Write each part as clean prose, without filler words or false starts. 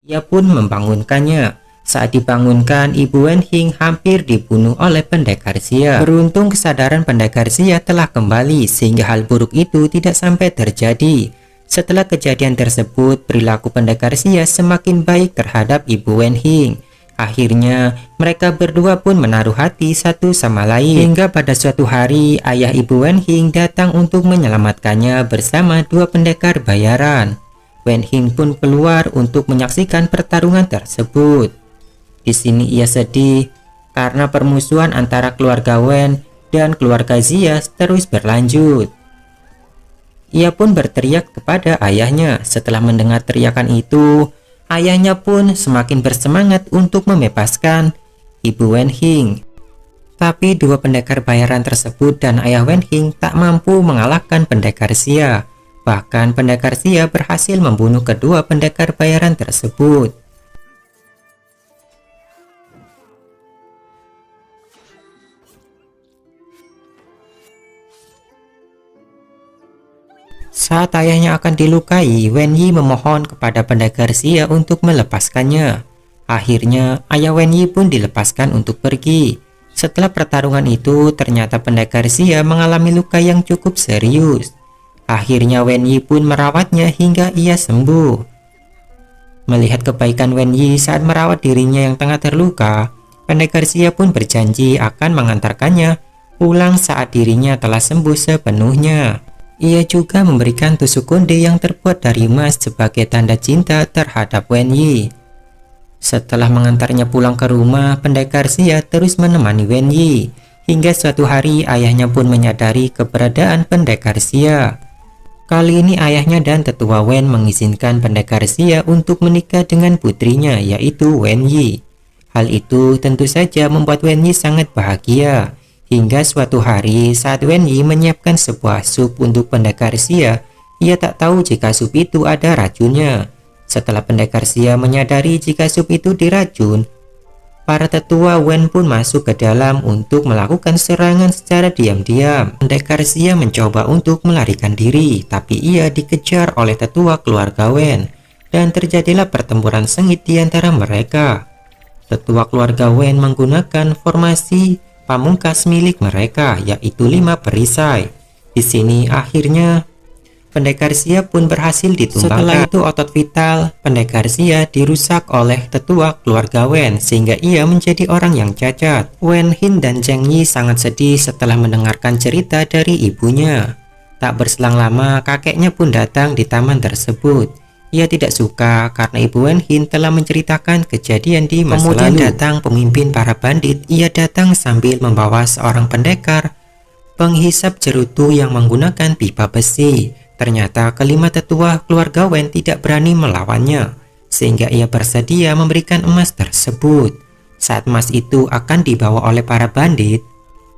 Ia pun membangunkannya. Saat dibangunkan, Ibu Wenhing hampir dibunuh oleh pendekar Xia. Beruntung kesadaran pendekar Xia telah kembali sehingga hal buruk itu tidak sampai terjadi. Setelah kejadian tersebut, perilaku pendekar Xia semakin baik terhadap Ibu Wenhing. Akhirnya, mereka berdua pun menaruh hati satu sama lain. Hingga pada suatu hari, ayah Ibu Wenhing datang untuk menyelamatkannya bersama dua pendekar bayaran. Wenhing pun keluar untuk menyaksikan pertarungan tersebut. Di sini ia sedih karena permusuhan antara keluarga Wen dan keluarga Xia terus berlanjut. Ia pun berteriak kepada ayahnya. Setelah mendengar teriakan itu, ayahnya pun semakin bersemangat untuk membebaskan Ibu Wenhing. Tapi dua pendekar bayaran tersebut dan ayah Wenhing tak mampu mengalahkan pendekar Xia. Bahkan pendekar Xia berhasil membunuh kedua pendekar bayaran tersebut. Saat ayahnya akan dilukai, Wenyi memohon kepada pendekar Xia untuk melepaskannya. Akhirnya, ayah Wenyi pun dilepaskan untuk pergi. Setelah pertarungan itu, ternyata pendekar Xia mengalami luka yang cukup serius. Akhirnya Wenyi pun merawatnya hingga ia sembuh. Melihat kebaikan Wenyi saat merawat dirinya yang tengah terluka, pendekar Xia pun berjanji akan mengantarkannya pulang saat dirinya telah sembuh sepenuhnya. Ia juga memberikan tusuk konde yang terbuat dari emas sebagai tanda cinta terhadap Wenyi. Setelah mengantarnya pulang ke rumah, pendekar Xia terus menemani Wenyi. Hingga suatu hari ayahnya pun menyadari keberadaan pendekar Xia. Kali ini ayahnya dan tetua Wen mengizinkan pendekar Xia untuk menikah dengan putrinya, yaitu Wenyi. Hal itu tentu saja membuat Wenyi sangat bahagia. Hingga suatu hari saat Wenyi menyiapkan sebuah sup untuk pendekar Xia, ia tak tahu jika sup itu ada racunnya. Setelah pendekar Xia menyadari jika sup itu diracun, para tetua Wen pun masuk ke dalam untuk melakukan serangan secara diam-diam. Pendekar Xia mencoba untuk melarikan diri, tapi ia dikejar oleh tetua keluarga Wen, dan terjadilah pertempuran sengit di antara mereka. Tetua keluarga Wen menggunakan formasi pamungkas milik mereka, yaitu 5 perisai. Di sini akhirnya pendekar Xia pun berhasil ditumbangkan. Setelah itu otot vital pendekar Xia dirusak oleh tetua keluarga Wen sehingga ia menjadi orang yang cacat. Wen Hin dan Zheng Yi sangat sedih setelah mendengarkan cerita dari ibunya. Tak berselang lama kakeknya pun datang di taman tersebut. Ia tidak suka karena Ibu Wen Hin telah menceritakan kejadian di masa lalu. Kemudian datang pemimpin para bandit. Ia datang sambil membawa seorang pendekar penghisap cerutu yang menggunakan pipa besi. Ternyata kelima tetua keluarga Wen tidak berani melawannya, sehingga ia bersedia memberikan emas tersebut. Saat emas itu akan dibawa oleh para bandit,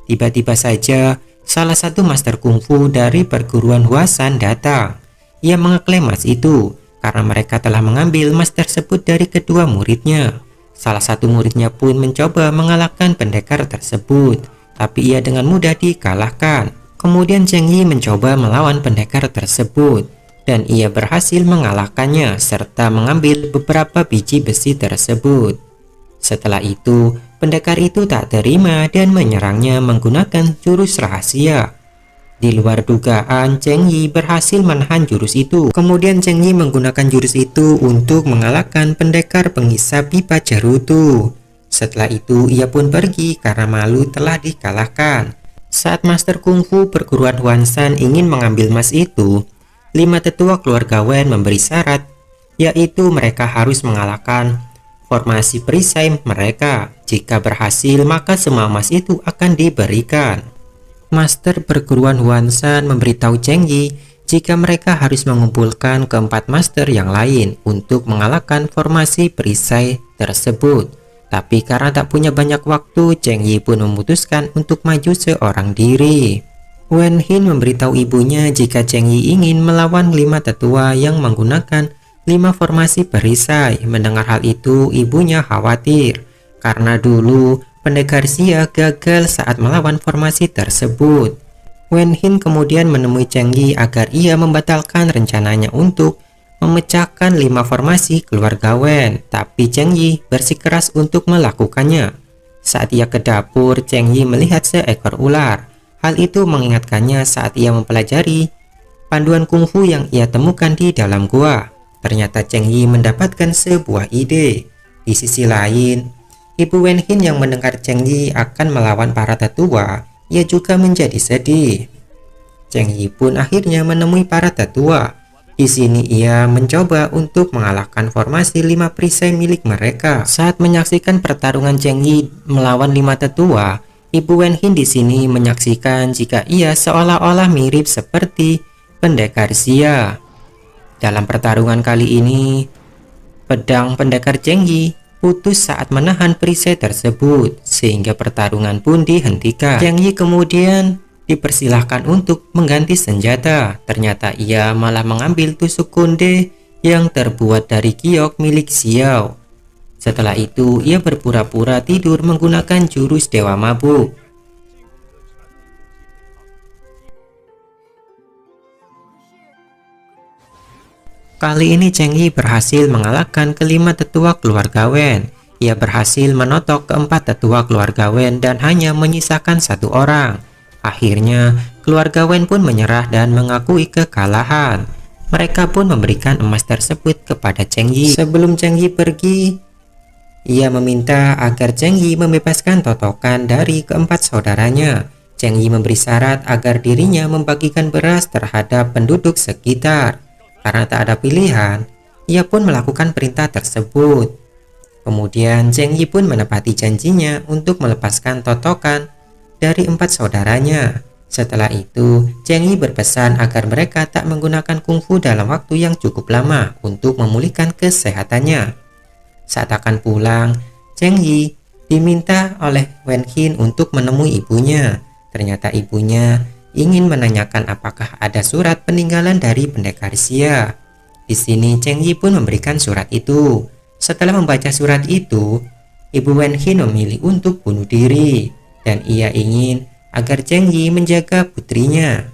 tiba-tiba saja salah satu master kungfu dari perguruan Huasan datang. Ia mengeklaim emas itu karena mereka telah mengambil emas tersebut dari kedua muridnya. Salah satu muridnya pun mencoba mengalahkan pendekar tersebut, tapi ia dengan mudah dikalahkan. Kemudian Zheng Yi mencoba melawan pendekar tersebut, dan ia berhasil mengalahkannya serta mengambil beberapa biji besi tersebut. Setelah itu, pendekar itu tak terima dan menyerangnya menggunakan jurus rahasia. Di luar dugaan, Zheng Yi berhasil menahan jurus itu. Kemudian Zheng Yi menggunakan jurus itu untuk mengalahkan pendekar penghisap pipa cerutu. Setelah itu, ia pun pergi karena malu telah dikalahkan. Saat master kungfu perguruan Huasan ingin mengambil emas itu, 5 tetua keluarga Wen memberi syarat, yaitu mereka harus mengalahkan formasi perisai mereka. Jika berhasil, maka semua emas itu akan diberikan. Master perguruan Huasan memberitahu Zheng Yi jika mereka harus mengumpulkan keempat master yang lain untuk mengalahkan formasi perisai tersebut. Tapi karena tak punya banyak waktu, Zheng Yi pun memutuskan untuk maju seorang diri. Wen Hin memberitahu ibunya jika Zheng Yi ingin melawan 5 tetua yang menggunakan 5 formasi perisai. Mendengar hal itu, ibunya khawatir karena dulu pendekar Xia gagal saat melawan formasi tersebut. Wen Hin kemudian menemui Zheng Yi agar ia membatalkan rencananya untuk memecahkan 5 formasi keluarga Wen, tapi Cheng Yi bersikeras untuk melakukannya. Saat ia ke dapur, Cheng Yi melihat seekor ular. Hal itu mengingatkannya saat ia mempelajari panduan kungfu yang ia temukan di dalam gua. Ternyata Cheng Yi mendapatkan sebuah ide. Di sisi lain, Ibu Wen Hin yang mendengar Cheng Yi akan melawan para tetua, ia juga menjadi sedih. Cheng Yi pun akhirnya menemui para tetua. Di sini ia mencoba untuk mengalahkan formasi 5 perisai milik mereka. Saat menyaksikan pertarungan Cheng Yi melawan 5 tetua, Ibu Wen Hin di sini menyaksikan jika ia seolah-olah mirip seperti pendekar Xia. Dalam pertarungan kali ini, pedang pendekar Cheng Yi putus saat menahan perisai tersebut, sehingga pertarungan pun dihentikan. Cheng Yi kemudian dipersilahkan untuk mengganti senjata. Ternyata ia malah mengambil tusuk konde yang terbuat dari giok milik Xiao. Setelah itu, ia berpura-pura tidur menggunakan jurus Dewa Mabuk. Kali ini Cheng Yi berhasil mengalahkan kelima tetua keluarga Wen. Ia berhasil menotok keempat tetua keluarga Wen dan hanya menyisakan 1 orang. Akhirnya, keluarga Wen pun menyerah dan mengakui kekalahan. Mereka pun memberikan emas tersebut kepada Cheng Yi. Sebelum Cheng Yi pergi, ia meminta agar Cheng Yi membebaskan totokan dari keempat saudaranya. Cheng Yi memberi syarat agar dirinya membagikan beras terhadap penduduk sekitar. Karena tak ada pilihan, ia pun melakukan perintah tersebut. Kemudian Cheng Yi pun menepati janjinya untuk melepaskan totokan dari 4 saudaranya. Setelah itu, Cheng Yi berpesan agar mereka tak menggunakan kungfu dalam waktu yang cukup lama untuk memulihkan kesehatannya. Saat akan pulang, Cheng Yi diminta oleh Wen Hin untuk menemui ibunya. Ternyata ibunya ingin menanyakan apakah ada surat peninggalan dari pendekar Xia. Di sini Cheng Yi pun memberikan surat itu. Setelah membaca surat itu, Ibu Wen Hin memilih untuk bunuh diri dan ia ingin agar Cheng Yi menjaga putrinya.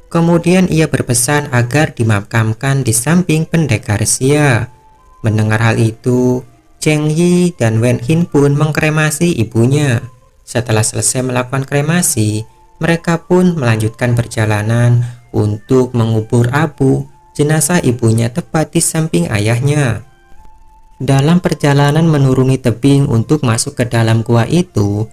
Kemudian ia berpesan agar dimakamkan di samping pendekar Xia. Mendengar hal itu, Cheng Yi dan Wen Hin pun mengkremasi ibunya. Setelah selesai melakukan kremasi, mereka pun melanjutkan perjalanan untuk mengubur Abu jenazah ibunya tepat di samping ayahnya. Dalam perjalanan menuruni tebing untuk masuk ke dalam gua itu,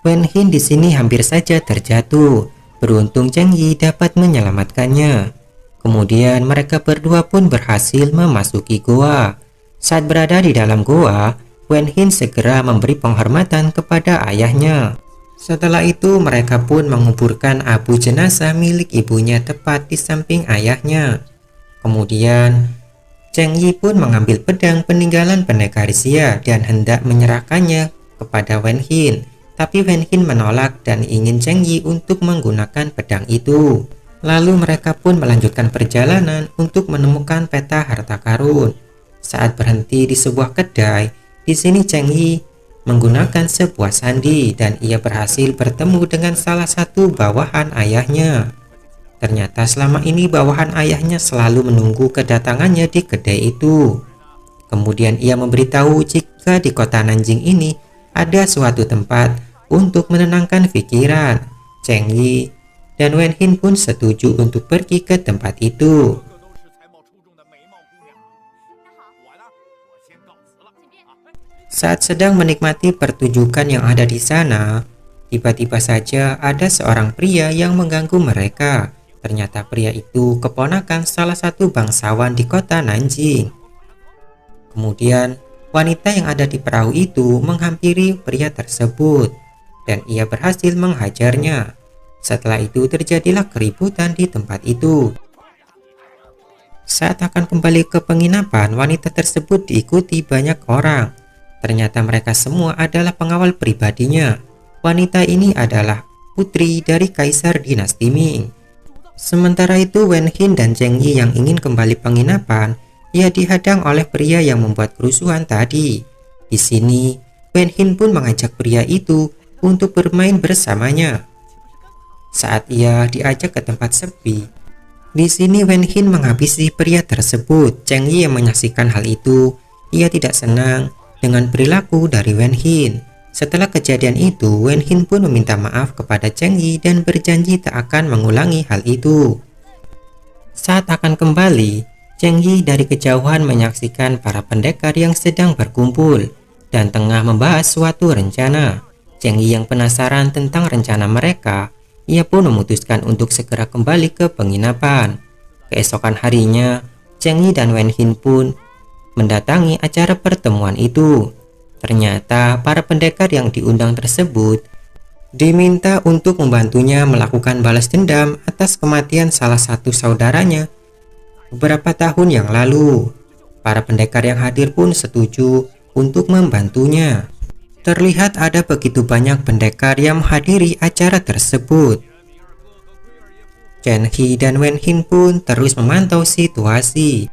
Wen Hin di sini hampir saja terjatuh. Beruntung Cheng Yi dapat menyelamatkannya. Kemudian mereka berdua pun berhasil memasuki gua. Saat berada di dalam gua, Wen Hin segera memberi penghormatan kepada ayahnya. Setelah itu mereka pun menguburkan Abu jenazah milik ibunya tepat di samping ayahnya. Kemudian Cheng Yi pun mengambil pedang peninggalan pendekar Xia dan hendak menyerahkannya kepada Wen Hin. Tapi Wen Hin menolak dan ingin Cheng Yi untuk menggunakan pedang itu. Lalu mereka pun melanjutkan perjalanan untuk menemukan peta harta karun. Saat berhenti di sebuah kedai, di sini Cheng Yi menggunakan sebuah sandi dan ia berhasil bertemu dengan salah satu bawahan ayahnya. Ternyata selama ini bawahan ayahnya selalu menunggu kedatangannya di kedai itu. Kemudian ia memberitahu jika di kota Nanjing ini ada suatu tempat untuk menenangkan pikiran. Cheng Yi dan Wen Hin pun setuju untuk pergi ke tempat itu. Saat sedang menikmati pertunjukan yang ada di sana, tiba-tiba saja ada seorang pria yang mengganggu mereka. Ternyata pria itu keponakan salah satu bangsawan di kota Nanjing. Kemudian wanita yang ada di perahu itu menghampiri pria tersebut dan ia berhasil menghajarnya. Setelah itu terjadilah keributan di tempat itu. Saat akan kembali ke penginapan, wanita tersebut diikuti banyak orang. Ternyata mereka semua adalah pengawal pribadinya. Wanita ini adalah putri dari Kaisar Dinasti Ming. Sementara itu Wen Hin dan Cheng Yi yang ingin kembali penginapan, ia dihadang oleh pria yang membuat kerusuhan tadi. Di sini Wen Hin pun mengajak pria itu untuk bermain bersamanya. Saat ia diajak ke tempat sepi, Di sini Wen Hin menghabisi pria tersebut. Cheng Yi yang menyaksikan hal itu, ia tidak senang dengan perilaku dari Wen Hin. Setelah kejadian itu, Wen Hin pun meminta maaf kepada Cheng Yi dan berjanji tak akan mengulangi hal itu. Saat akan kembali, Cheng Yi dari kejauhan menyaksikan para pendekar yang sedang berkumpul dan tengah membahas suatu rencana. Cheng Yi yang penasaran tentang rencana mereka, ia pun memutuskan untuk segera kembali ke penginapan. Keesokan harinya, Cheng Yi dan Wen Hin pun mendatangi acara pertemuan itu. Ternyata para pendekar yang diundang tersebut diminta untuk membantunya melakukan balas dendam atas kematian salah satu saudaranya beberapa tahun yang lalu. Para pendekar yang hadir pun setuju untuk membantunya. Terlihat ada begitu banyak pendekar yang menghadiri acara tersebut. Chen He dan Wen Hin pun terus memantau situasi.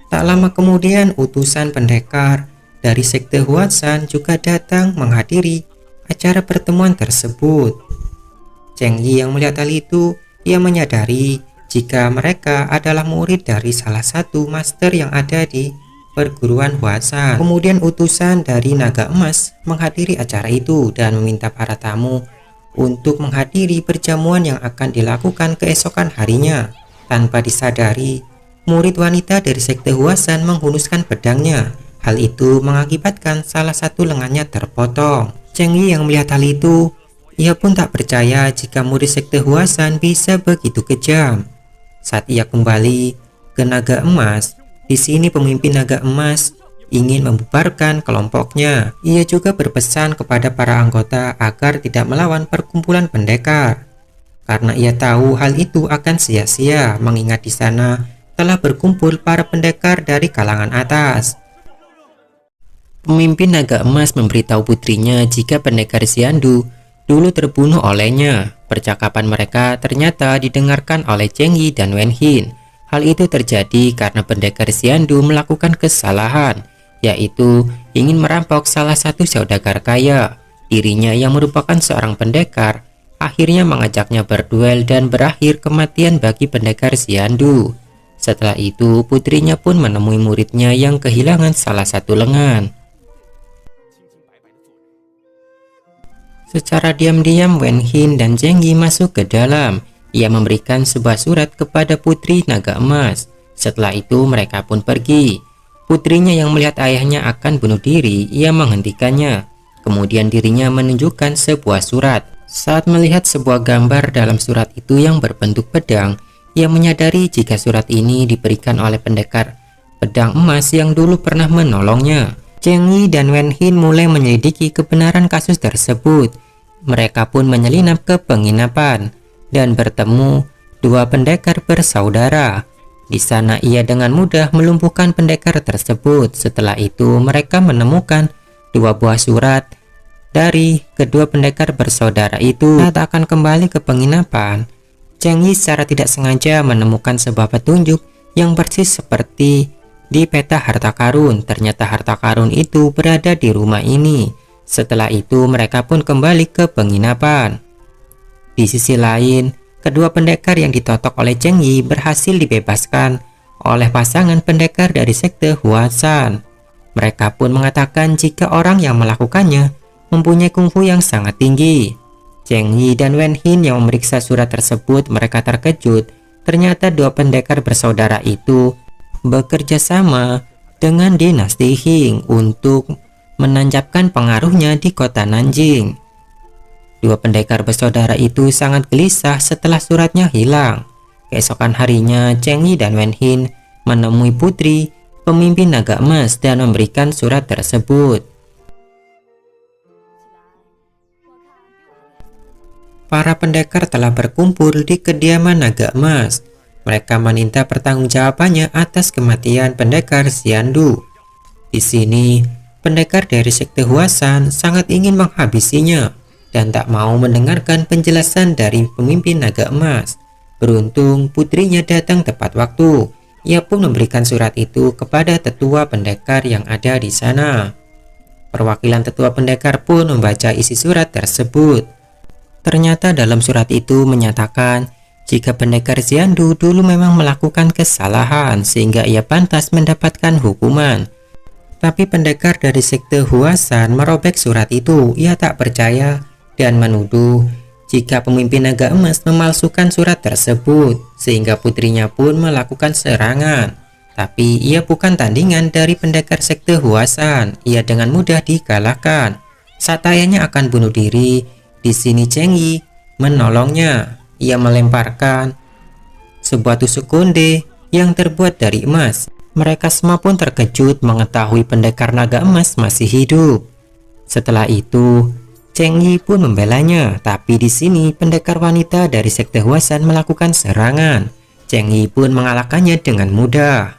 Tak lama kemudian utusan pendekar dari sekte Huasan juga datang menghadiri acara pertemuan tersebut. Cheng Yi yang melihat hal itu, ia menyadari jika mereka adalah murid dari salah satu master yang ada di perguruan Huasan. Kemudian utusan dari Naga Emas menghadiri acara itu dan meminta para tamu untuk menghadiri perjamuan yang akan dilakukan keesokan harinya. Tanpa disadari, murid wanita dari sekte Huasan menghunuskan pedangnya. Hal itu mengakibatkan salah satu lengannya terpotong. Cheng Yi yang melihat hal itu, ia pun tak percaya jika murid sekte Huasan bisa begitu kejam. Saat ia kembali ke Naga Emas, di sini pemimpin Naga Emas ingin membubarkan kelompoknya. Ia juga berpesan kepada para anggota agar tidak melawan perkumpulan pendekar, karena ia tahu hal itu akan sia-sia mengingat di sana telah berkumpul para pendekar dari kalangan atas. Pemimpin Naga Emas memberitahu putrinya jika pendekar Xiandu dulu terbunuh olehnya. Percakapan mereka ternyata didengarkan oleh Cheng Yi dan Wen Hin. Hal itu terjadi karena pendekar Xiandu melakukan kesalahan, yaitu ingin merampok salah satu saudagar kaya. Dirinya yang merupakan seorang pendekar akhirnya mengajaknya berduel dan berakhir kematian bagi pendekar Xiandu. Setelah itu putrinya pun menemui muridnya yang kehilangan salah satu lengan. Secara diam-diam Wen Hin dan Cheng Yi masuk ke dalam. Ia memberikan sebuah surat kepada putri Naga Emas. Setelah itu mereka pun pergi. Putrinya yang melihat ayahnya akan bunuh diri, ia menghentikannya. Kemudian dirinya menunjukkan sebuah surat. Saat melihat sebuah gambar dalam surat itu yang berbentuk pedang, ia menyadari jika surat ini diberikan oleh pendekar pedang emas yang dulu pernah menolongnya. Cheng Yi dan Wen Hin mulai menyelidiki kebenaran kasus tersebut. Mereka pun menyelinap ke penginapan dan bertemu dua pendekar bersaudara. Di sana ia dengan mudah melumpuhkan pendekar tersebut. Setelah itu mereka menemukan dua buah surat dari kedua pendekar bersaudara itu. Saat akan kembali ke penginapan, Cheng Yi secara tidak sengaja menemukan sebuah petunjuk yang persis seperti di peta harta karun. Ternyata harta karun itu berada di rumah ini. Setelah itu mereka pun kembali ke penginapan. Di sisi lain, kedua pendekar yang ditotok oleh Cheng Yi berhasil dibebaskan oleh pasangan pendekar dari sekte Huasan. Mereka pun mengatakan jika orang yang melakukannya mempunyai kungfu yang sangat tinggi. Cheng Yi dan Wen Hin yang memeriksa surat tersebut, mereka terkejut. Ternyata dua pendekar bersaudara itu bekerja sama dengan dinasti Qing untuk menancapkan pengaruhnya di kota Nanjing. Dua pendekar bersaudara itu sangat gelisah setelah suratnya hilang. Keesokan harinya, Cheng Yi dan Wen Hin menemui putri pemimpin Naga Emas dan memberikan surat tersebut. Para pendekar telah berkumpul di kediaman Naga Emas. Mereka meminta pertanggungjawabannya atas kematian pendekar Xiandu. Di sini, pendekar dari sekte Huasan sangat ingin menghabisinya dan tak mau mendengarkan penjelasan dari pemimpin Naga Emas. Beruntung putrinya datang tepat waktu. Ia pun memberikan surat itu kepada tetua pendekar yang ada di sana. Perwakilan tetua pendekar pun membaca isi surat tersebut. Ternyata dalam surat itu menyatakan jika pendekar Xiandu dulu memang melakukan kesalahan sehingga ia pantas mendapatkan hukuman. Tapi pendekar dari sekte Huasan merobek surat itu. Ia tak percaya dan menuduh jika pemimpin naga emas memalsukan surat tersebut, sehingga putrinya pun melakukan serangan. Tapi ia bukan tandingan dari pendekar sekte Huasan. Ia dengan mudah dikalahkan. Saat ayahnya akan bunuh diri, di sini Cheng Yi menolongnya. Ia melemparkan sebuah tusuk konde yang terbuat dari emas. Mereka semua pun terkejut mengetahui pendekar naga emas masih hidup. Setelah itu, Cheng Yi pun membelanya, tapi di sini pendekar wanita dari sekte Huasan melakukan serangan. Cheng Yi pun mengalahkannya dengan mudah.